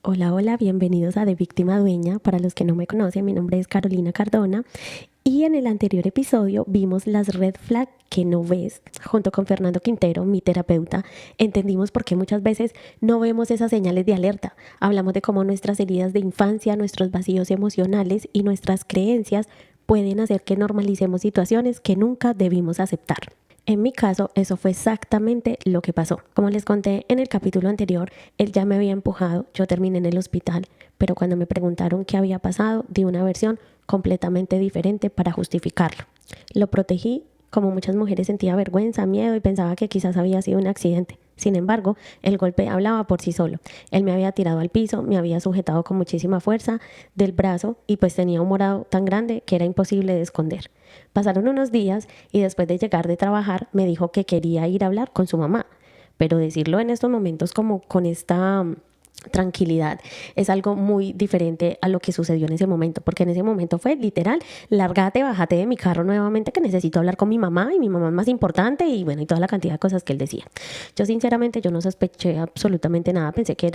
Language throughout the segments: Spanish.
Hola, hola, bienvenidos a De Víctima a Dueña. Para los que no me conocen, mi nombre es Carolina Cardona y en el anterior episodio vimos las red flag que no ves. Junto con Fernando Quintero, mi terapeuta, entendimos por qué muchas veces no vemos esas señales de alerta. Hablamos de cómo nuestras heridas de infancia, nuestros vacíos emocionales y nuestras creencias pueden hacer que normalicemos situaciones que nunca debimos aceptar. En mi caso, eso fue exactamente lo que pasó. Como les conté en el capítulo anterior, él ya me había empujado, yo terminé en el hospital, pero cuando me preguntaron qué había pasado, di una versión completamente diferente para justificarlo. Lo protegí, como muchas mujeres sentía vergüenza, miedo y pensaba que quizás había sido un accidente. Sin embargo, el golpe hablaba por sí solo. Él me había tirado al piso, me había sujetado con muchísima fuerza del brazo y pues tenía un morado tan grande que era imposible de esconder. Pasaron unos días y después de llegar de trabajar me dijo que quería ir a hablar con su mamá, pero decirlo en estos momentos como con esta tranquilidad es algo muy diferente a lo que sucedió en ese momento, porque en ese momento fue literal, lárgate, bájate de mi carro nuevamente que necesito hablar con mi mamá y mi mamá es más importante y bueno, y toda la cantidad de cosas que él decía. Yo sinceramente yo no sospeché absolutamente nada, pensé que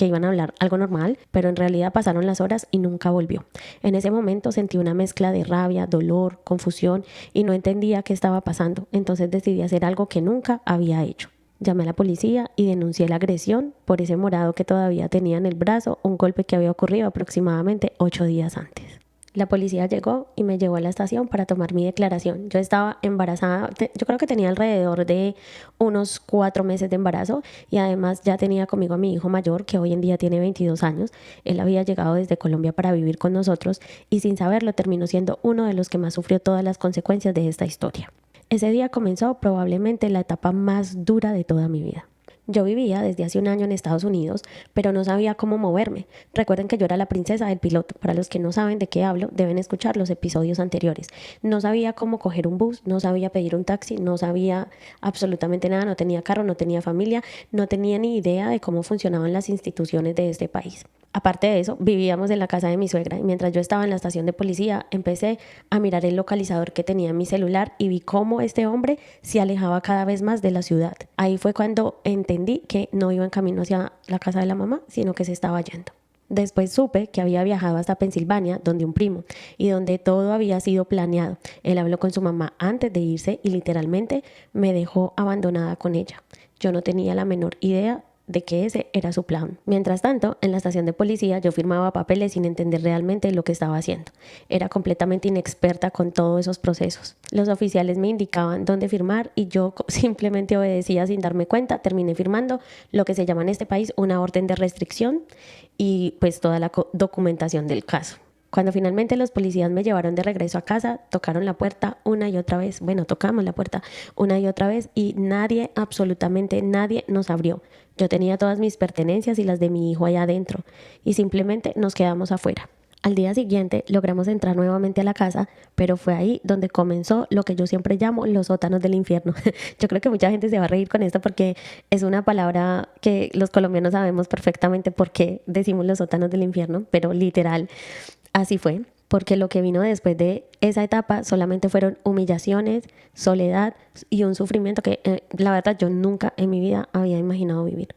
iban a hablar algo normal, pero en realidad pasaron las horas y nunca volvió. En ese momento sentí una mezcla de rabia, dolor, confusión y no entendía qué estaba pasando, entonces decidí hacer algo que nunca había hecho. Llamé a la policía y denuncié la agresión por ese morado que todavía tenía en el brazo, un golpe que había ocurrido aproximadamente 8 días antes. La policía llegó y me llevó a la estación para tomar mi declaración. Yo estaba embarazada, yo creo que tenía alrededor de unos 4 meses de embarazo y además ya tenía conmigo a mi hijo mayor que hoy en día tiene 22 años. Él había llegado desde Colombia para vivir con nosotros y sin saberlo terminó siendo uno de los que más sufrió todas las consecuencias de esta historia. Ese día comenzó probablemente la etapa más dura de toda mi vida. Yo vivía desde hace un año en Estados Unidos, pero no sabía cómo moverme. Recuerden que yo era la princesa del piloto. Para los que no saben de qué hablo, deben escuchar los episodios anteriores. No sabía cómo coger un bus, no sabía pedir un taxi, no sabía absolutamente nada, no tenía carro, no tenía familia, no tenía ni idea de cómo funcionaban las instituciones de este país. Aparte de eso, vivíamos en la casa de mi suegra y mientras yo estaba en la estación de policía, empecé a mirar el localizador que tenía en mi celular y vi cómo este hombre se alejaba cada vez más de la ciudad. Ahí fue cuando entendí que no iba en camino hacia la casa de la mamá, sino que se estaba yendo. Después supe que había viajado hasta Pensilvania, donde un primo, y donde todo había sido planeado. Él habló con su mamá antes de irse y literalmente me dejó abandonada con ella. Yo no tenía la menor idea de que ese era su plan. Mientras tanto, en la estación de policía yo firmaba papeles sin entender realmente lo que estaba haciendo. Era completamente inexperta con todos esos procesos. Los oficiales me indicaban dónde firmar y yo simplemente obedecía sin darme cuenta. Terminé firmando lo que se llama en este país una orden de restricción y pues toda la documentación del caso. Cuando finalmente los policías me llevaron de regreso a casa, tocaron la puerta una y otra vez. Bueno, tocamos la puerta una y otra vez y nadie, absolutamente nadie nos abrió. Yo tenía todas mis pertenencias y las de mi hijo allá adentro y simplemente nos quedamos afuera. Al día siguiente logramos entrar nuevamente a la casa, pero fue ahí donde comenzó lo que yo siempre llamo los sótanos del infierno. Yo creo que mucha gente se va a reír con esto porque es una palabra que los colombianos sabemos perfectamente por qué decimos los sótanos del infierno, pero literal así fue, porque lo que vino después de esa etapa solamente fueron humillaciones, soledad y un sufrimiento que la verdad yo nunca en mi vida había imaginado vivir.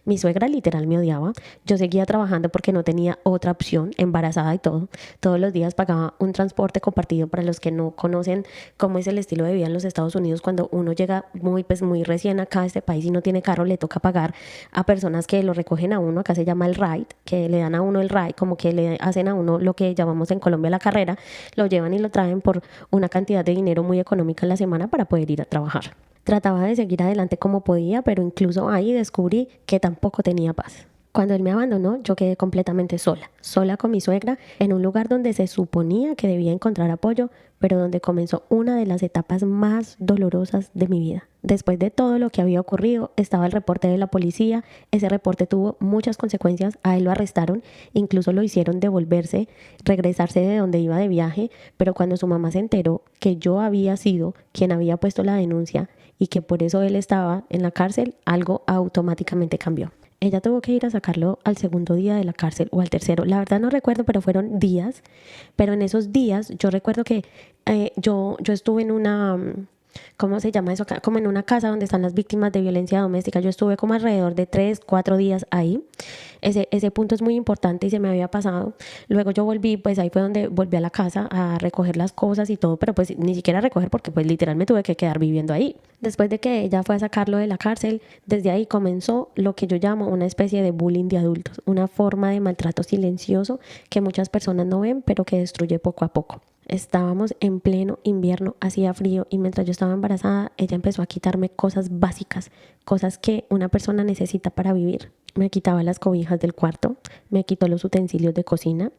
Mi suegra literal me odiaba. Yo seguía trabajando porque no tenía otra opción, embarazada y todo. Todos los días pagaba un transporte compartido. Para los que no conocen cómo es el estilo de vida en los Estados Unidos, cuando uno llega muy recién acá a este país y no tiene carro, le toca pagar a personas que lo recogen a uno. Acá se llama el ride, que le dan a uno el ride, como que le hacen a uno lo que llamamos en Colombia la carrera, lo llevan y lo traen por una cantidad de dinero muy económica a la semana para poder ir a trabajar. Trataba de seguir adelante como podía, pero incluso ahí descubrí que tampoco tenía paz. Cuando él me abandonó, yo quedé completamente sola con mi suegra, en un lugar donde se suponía que debía encontrar apoyo, pero donde comenzó una de las etapas más dolorosas de mi vida. Después de todo lo que había ocurrido, estaba el reporte de la policía. Ese reporte tuvo muchas consecuencias. A él lo arrestaron, incluso lo hicieron devolverse, regresarse de donde iba de viaje, pero cuando su mamá se enteró que yo había sido quien había puesto la denuncia y que por eso él estaba en la cárcel, algo automáticamente cambió. Ella tuvo que ir a sacarlo al segundo día de la cárcel o al tercero. La verdad no recuerdo, pero fueron días. Pero en esos días yo recuerdo que yo estuve ¿cómo se llama eso acá? Como en una casa donde están las víctimas de violencia doméstica. Yo estuve como alrededor de 3, 4 días ahí. Ese punto es muy importante y se me había pasado. Luego yo volví, pues ahí fue donde volví a la casa a recoger las cosas y todo, pero pues ni siquiera a recoger porque pues literal me tuve que quedar viviendo ahí. Después de que ella fue a sacarlo de la cárcel, desde ahí comenzó lo que yo llamo una especie de bullying de adultos, una forma de maltrato silencioso que muchas personas no ven, pero que destruye poco a poco. Estábamos en pleno invierno, hacía frío y mientras yo estaba embarazada, ella empezó a quitarme cosas básicas, cosas que una persona necesita para vivir. Me quitaba las cobijas del cuarto, me quitó los utensilios de cocina.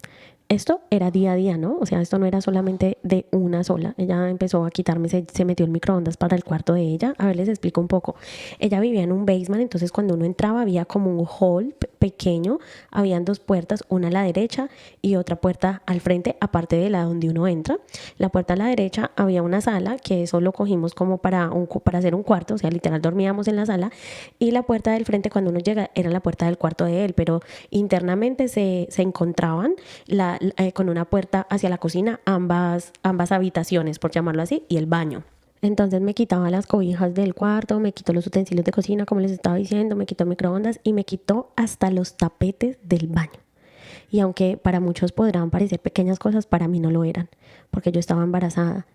Esto era día a día, ¿no? O sea, esto no era solamente de una sola. Ella empezó a quitarme, se metió el microondas para el cuarto de ella. A ver, les explico un poco. Ella vivía en un basement, entonces cuando uno entraba había como un hall pequeño, habían dos puertas, una a la derecha y otra puerta al frente, aparte de la donde uno entra. La puerta a la derecha había una sala, que eso lo cogimos como para hacer un cuarto, o sea, literal dormíamos en la sala, y la puerta del frente cuando uno llega era la puerta del cuarto de él, pero internamente se encontraban con una puerta hacia la cocina, ambas habitaciones, por llamarlo así, y el baño. Entonces me quitaba las cobijas del cuarto, me quitó los utensilios de cocina, como les estaba diciendo, me quitó microondas y me quitó hasta los tapetes del baño. Y aunque para muchos podrán parecer pequeñas cosas, para mí no lo eran, porque yo estaba embarazada.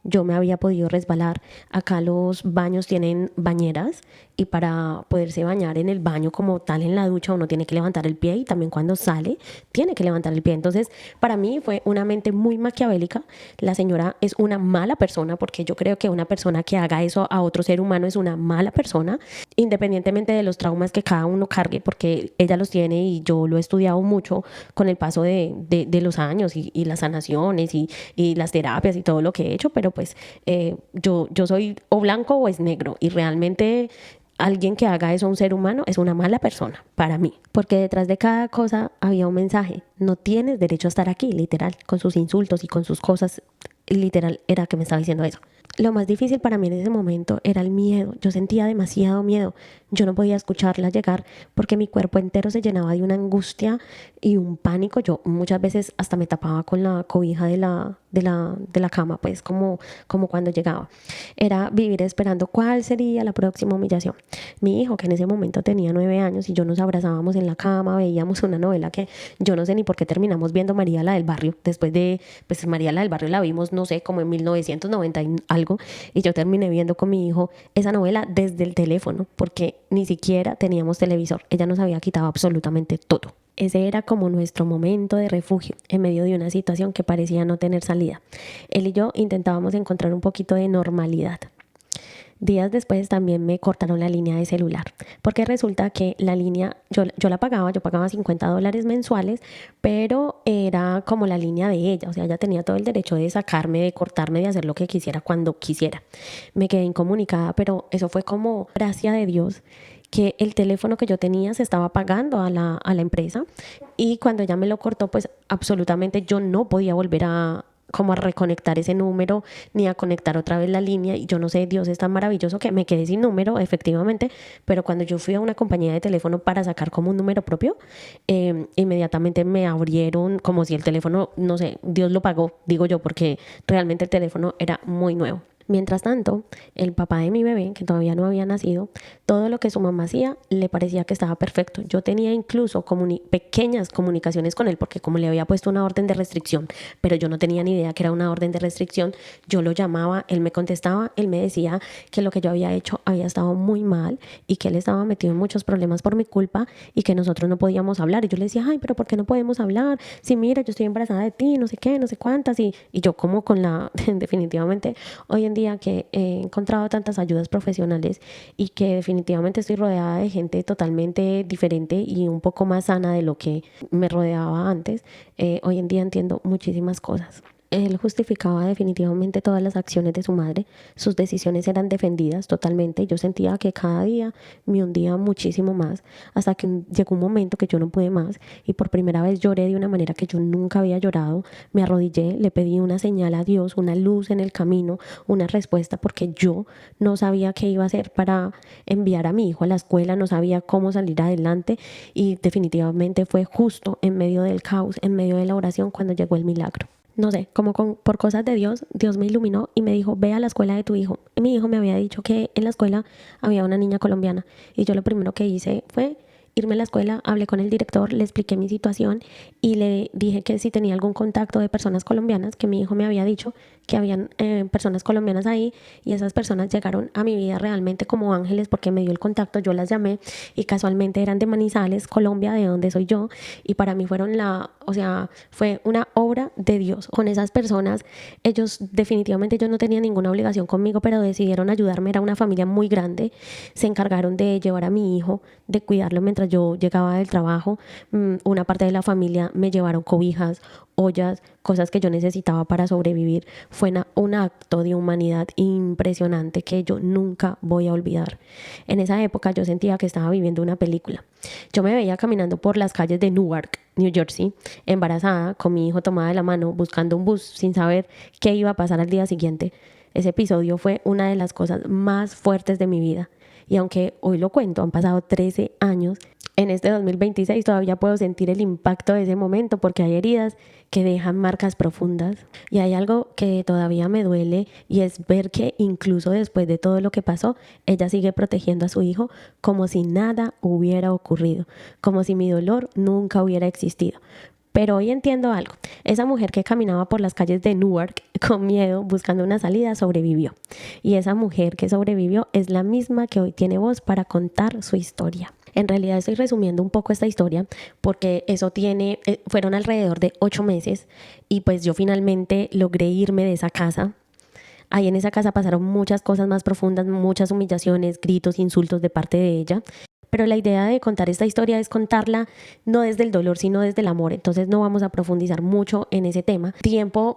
Yo me había podido resbalar. Acá los baños tienen bañeras y para poderse bañar en el baño como tal en la ducha uno tiene que levantar el pie y también cuando sale tiene que levantar el pie. Entonces para mí fue una mente muy maquiavélica. La señora es una mala persona porque yo creo que una persona que haga eso a otro ser humano es una mala persona, independientemente de los traumas que cada uno cargue, porque ella los tiene y yo lo he estudiado mucho con el paso de los años y las sanaciones y las terapias y todo lo que he hecho, pero pues yo soy o blanco o es negro y realmente alguien que haga eso a un ser humano es una mala persona para mí, porque detrás de cada cosa había un mensaje. No tienes derecho a estar aquí, literal, con sus insultos y con sus cosas, literal era que me estaba diciendo eso. Lo más difícil para mí en ese momento era el miedo. Yo sentía demasiado miedo. Yo no podía escucharla llegar porque mi cuerpo entero se llenaba de una angustia y un pánico. Yo muchas veces hasta me tapaba con la cobija de la cama, pues como cuando llegaba. Era vivir esperando cuál sería la próxima humillación. Mi hijo, que en ese momento tenía 9 años y yo nos abrazábamos en la cama, veíamos una novela que yo no sé ni por qué terminamos viendo María la del Barrio. Después de, pues María la del Barrio la vimos, no sé, como en 1990 y algo. Y yo terminé viendo con mi hijo esa novela desde el teléfono porque ni siquiera teníamos televisor. Ella nos había quitado absolutamente todo. Ese era como nuestro momento de refugio en medio de una situación que parecía no tener salida. Él y yo intentábamos encontrar un poquito de normalidad. Días después también me cortaron la línea de celular, porque resulta que la línea, yo la pagaba, yo pagaba $50 mensuales, pero era como la línea de ella, o sea, ella tenía todo el derecho de sacarme, de cortarme, de hacer lo que quisiera cuando quisiera. Me quedé incomunicada, pero eso fue como gracia de Dios que el teléfono que yo tenía se estaba pagando a la empresa y cuando ella me lo cortó, pues absolutamente yo no podía volver como a reconectar ese número ni a conectar otra vez la línea y yo no sé, Dios es tan maravilloso que me quedé sin número efectivamente, pero cuando yo fui a una compañía de teléfono para sacar como un número propio, inmediatamente me abrieron como si el teléfono, no sé, Dios lo pagó, digo yo, porque realmente el teléfono era muy nuevo. Mientras tanto, el papá de mi bebé, que todavía no había nacido, todo lo que su mamá hacía le parecía que estaba perfecto. Yo tenía incluso pequeñas comunicaciones con él porque como le había puesto una orden de restricción, pero yo no tenía ni idea que era una orden de restricción, yo lo llamaba, él me contestaba, él me decía que lo que yo había hecho había estado muy mal y que él estaba metido en muchos problemas por mi culpa y que nosotros no podíamos hablar. Y yo le decía, ay, pero ¿por qué no podemos hablar? Si mira, yo estoy embarazada de ti, no sé qué, no sé cuántas. Y yo como con definitivamente, hoy en día que he encontrado tantas ayudas profesionales y que definitivamente estoy rodeada de gente totalmente diferente y un poco más sana de lo que me rodeaba antes, hoy en día entiendo muchísimas cosas. Él justificaba definitivamente todas las acciones de su madre, sus decisiones eran defendidas totalmente. Yo sentía que cada día me hundía muchísimo más hasta que llegó un momento que yo no pude más y por primera vez lloré de una manera que yo nunca había llorado. Me arrodillé, le pedí una señal a Dios, una luz en el camino, una respuesta porque yo no sabía qué iba a hacer para enviar a mi hijo a la escuela, no sabía cómo salir adelante y definitivamente fue justo en medio del caos, en medio de la oración cuando llegó el milagro. no sé, como por cosas de Dios, Dios me iluminó y me dijo, ve a la escuela de tu hijo. Y mi hijo me había dicho que en la escuela había una niña colombiana y yo lo primero que hice fue irme a la escuela, hablé con el director, le expliqué mi situación y le dije que si tenía algún contacto de personas colombianas, que mi hijo me había dicho que habían personas colombianas ahí y esas personas llegaron a mi vida realmente como ángeles porque me dio el contacto, yo las llamé y casualmente eran de Manizales, Colombia, de donde soy yo, y para mí fueron o sea, fue una obra de Dios. Con esas personas, ellos no tenían ninguna obligación conmigo, pero decidieron ayudarme, era una familia muy grande, se encargaron de llevar a mi hijo, de cuidarlo mientras yo llegaba del trabajo. Una parte de la familia me llevaron cobijas, ollas, cosas que yo necesitaba para sobrevivir. Fue un acto de humanidad impresionante que yo nunca voy a olvidar. En esa época yo sentía que estaba viviendo una película. Yo me veía caminando por las calles de Newark, New Jersey, embarazada, con mi hijo tomada de la mano, buscando un bus sin saber qué iba a pasar al día siguiente. Ese episodio fue una de las cosas más fuertes de mi vida. Y aunque hoy lo cuento, han pasado 13 años, en este 2026 todavía puedo sentir el impacto de ese momento porque hay heridas que dejan marcas profundas. Y hay algo que todavía me duele y es ver que incluso después de todo lo que pasó, ella sigue protegiendo a su hijo como si nada hubiera ocurrido, como si mi dolor nunca hubiera existido. Pero hoy entiendo algo. Esa mujer que caminaba por las calles de Newark con miedo, buscando una salida, sobrevivió. Y esa mujer que sobrevivió es la misma que hoy tiene voz para contar su historia. En realidad estoy resumiendo un poco esta historia porque fueron alrededor de 8 meses y pues yo finalmente logré irme de esa casa. Ahí en esa casa pasaron muchas cosas más profundas, muchas humillaciones, gritos, insultos de parte de ella. Pero la idea de contar esta historia es contarla no desde el dolor, sino desde el amor. Entonces no vamos a profundizar mucho en ese tema.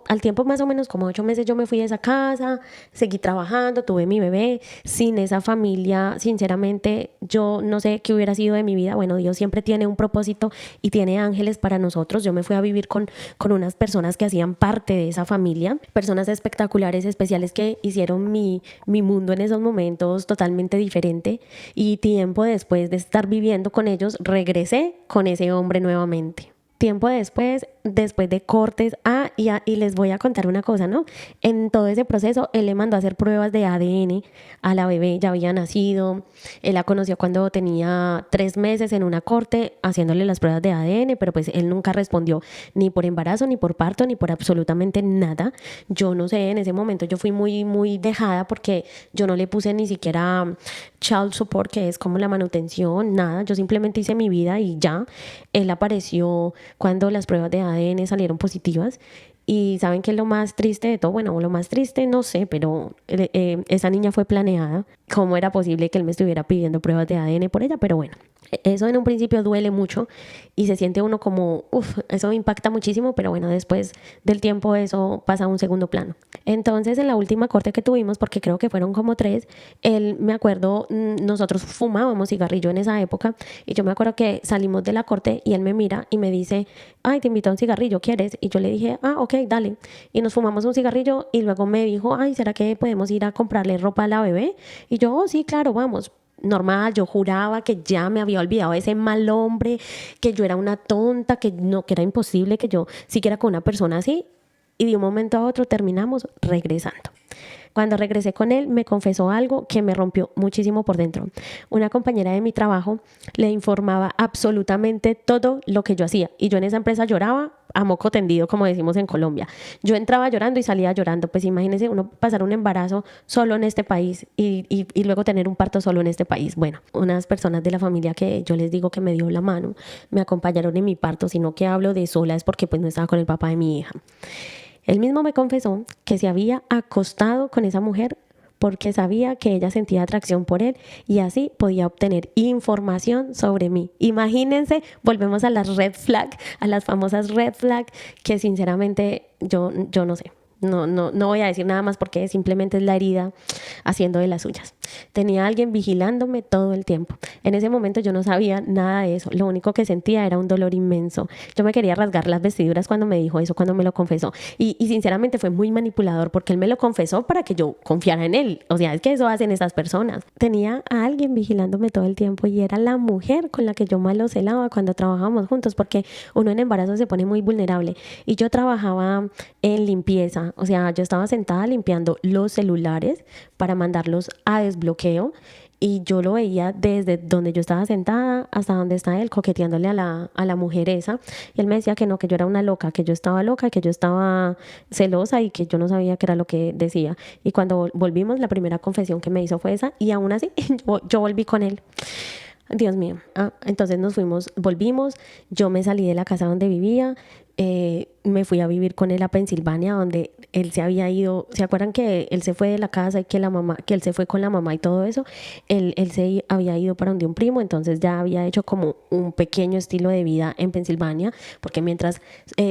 Al tiempo más o menos como 8 meses yo me fui de esa casa, seguí trabajando, tuve mi bebé. Sin esa familia, sinceramente, yo no sé qué hubiera sido de mi vida. Bueno, Dios siempre tiene un propósito y tiene ángeles para nosotros. Yo me fui a vivir con unas personas que hacían parte de esa familia, personas espectaculares, especiales que hicieron mi mundo en esos momentos totalmente diferente. Y tiempo después de estar viviendo con ellos, regresé con ese hombre nuevamente. Tiempo después de cortes, y les voy a contar una cosa, ¿no? En todo ese proceso, él le mandó a hacer pruebas de ADN a la bebé, ya había nacido, él la conoció cuando tenía 3 meses en una corte, haciéndole las pruebas de ADN, pero pues él nunca respondió ni por embarazo, ni por parto, ni por absolutamente nada. Yo no sé, en ese momento yo fui muy, muy dejada porque yo no le puse ni siquiera child support, que es como la manutención, nada, yo simplemente hice mi vida y ya. Él apareció cuando las pruebas de ADN salieron positivas. Y ¿saben qué es lo más triste de todo? Bueno, lo más triste no sé, pero esa niña fue planeada. ¿Cómo era posible que él me estuviera pidiendo pruebas de ADN por ella? Pero bueno, eso en un principio duele mucho y se siente uno como, eso impacta muchísimo, pero bueno, después del tiempo eso pasa a un segundo plano. Entonces, en la última corte que tuvimos, porque creo que fueron como 3, me acuerdo, nosotros fumábamos cigarrillo en esa época y yo me acuerdo que salimos de la corte y él me mira y me dice, ay, te invito a un cigarrillo, ¿quieres? Y yo le dije, ok, dale. Y nos fumamos un cigarrillo y luego me dijo, ay, ¿será que podemos ir a comprarle ropa a la bebé? Y yo, sí, claro, vamos. Normal, yo juraba que ya me había olvidado de ese mal hombre, que yo era una tonta, que era imposible que yo siguiera con una persona así. Y de un momento a otro terminamos regresando. Cuando regresé con él, me confesó algo que me rompió muchísimo por dentro. Una compañera de mi trabajo le informaba absolutamente todo lo que yo hacía. Y yo en esa empresa lloraba a moco tendido, como decimos en Colombia. Yo entraba llorando y salía llorando. Pues imagínense uno pasar un embarazo solo en este país y luego tener un parto solo en este país. Bueno, unas personas de la familia que yo les digo que me dio la mano, me acompañaron en mi parto, sino que hablo de sola es porque pues no estaba con el papá de mi hija. Él mismo me confesó que se había acostado con esa mujer porque sabía que ella sentía atracción por él y así podía obtener información sobre mí. Imagínense, volvemos a las red flag, a las famosas red flag, que sinceramente yo no sé. No voy a decir nada más porque simplemente es la herida haciendo de las suyas. Tenía a alguien vigilándome todo el tiempo. En ese momento yo no sabía nada de eso. Lo único que sentía era un dolor inmenso. Yo me quería rasgar las vestiduras cuando me dijo eso, cuando me lo confesó. Y sinceramente fue muy manipulador porque él me lo confesó para que yo confiara en él. O sea, es que eso hacen esas personas. Tenía a alguien vigilándome todo el tiempo y era la mujer con la que yo más lo celaba cuando trabajábamos juntos, porque uno en embarazo se pone muy vulnerable. Y yo trabajaba en limpieza. O sea, yo estaba sentada limpiando los celulares para mandarlos a desbloqueo y yo lo veía desde donde yo estaba sentada hasta donde está él coqueteándole a la mujer esa, y él me decía que no, que yo era una loca, que yo estaba loca, que yo estaba celosa y que yo no sabía qué era lo que decía. Y cuando volvimos, la primera confesión que me hizo fue esa, y aún así yo volví con él. Dios mío. Entonces volvimos, yo me salí de la casa donde vivía, me fui a vivir con él a Pensilvania, donde él se había ido. ¿Se acuerdan que él se fue de la casa y que él se fue con la mamá y todo eso? Él se había ido para donde un primo, entonces ya había hecho como un pequeño estilo de vida en Pensilvania, porque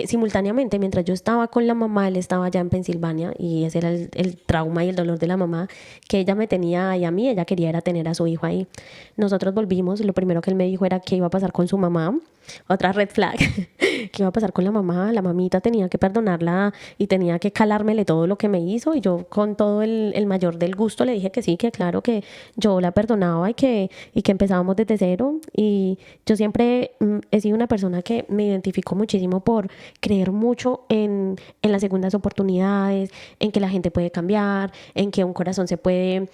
simultáneamente, mientras yo estaba con la mamá, él estaba ya en Pensilvania, y ese era el trauma y el dolor de la mamá, que ella me tenía ahí a mí, ella quería era tener a su hijo ahí. Nosotros volvimos, lo primero que él me dijo era que iba a pasar con su mamá, otra red flag, que iba a pasar con la mamá. La mamita tenía que perdonarla y tenía que calármele todo lo que me hizo, y yo con todo el mayor del gusto le dije que sí, que claro, que yo la perdonaba y que empezábamos desde cero. Y yo siempre he sido una persona que me identifico muchísimo por creer mucho en las segundas oportunidades, en que la gente puede cambiar, en que un corazón se puede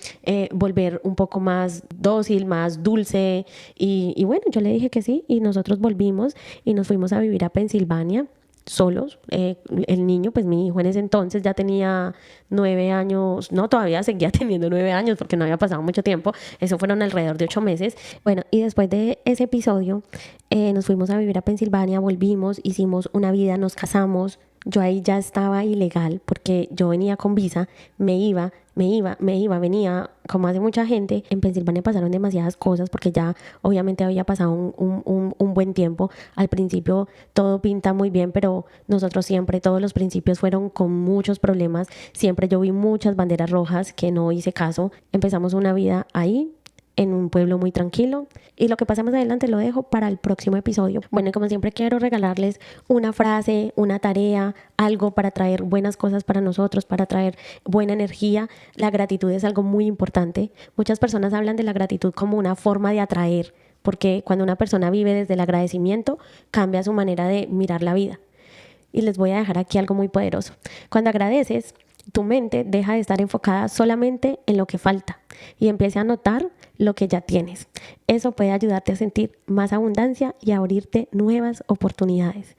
volver un poco más dócil, más dulce. Y bueno, yo le dije que sí, y nosotros volvimos y nos fuimos a vivir a Pensilvania solos. El niño, pues mi hijo en ese entonces ya tenía 9 años, no, todavía seguía teniendo 9 años porque no había pasado mucho tiempo. Eso fueron alrededor de 8 meses. Bueno, y después de ese episodio nos fuimos a vivir a Pensilvania, volvimos, hicimos una vida, nos casamos. Yo ahí ya estaba ilegal porque yo venía con visa, venía, como hace mucha gente. En Pensilvania pasaron demasiadas cosas porque ya obviamente había pasado un buen tiempo. Al principio todo pinta muy bien, pero nosotros siempre, todos los principios fueron con muchos problemas. Siempre yo vi muchas banderas rojas que no hice caso. Empezamos una vida ahí, en un pueblo muy tranquilo, y lo que pasa más adelante lo dejo para el próximo episodio. Bueno, y como siempre quiero regalarles una frase, una tarea, algo para traer buenas cosas para nosotros, para traer buena energía. La gratitud es algo muy importante. Muchas personas hablan de la gratitud como una forma de atraer, porque cuando una persona vive desde el agradecimiento, cambia su manera de mirar la vida. Y les voy a dejar aquí algo muy poderoso. Cuando agradeces, tu mente deja de estar enfocada solamente en lo que falta y empieza a notar lo que ya tienes. Eso puede ayudarte a sentir más abundancia y a abrirte nuevas oportunidades.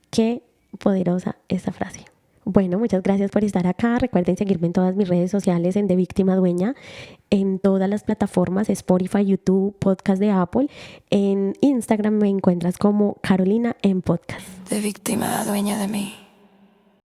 Qué poderosa esta frase. Bueno, muchas gracias por estar acá. Recuerden seguirme en todas mis redes sociales en De Víctima Dueña, en todas las plataformas, Spotify, YouTube, podcast de Apple. En Instagram me encuentras como Carolina en Podcast. De víctima dueña de mí.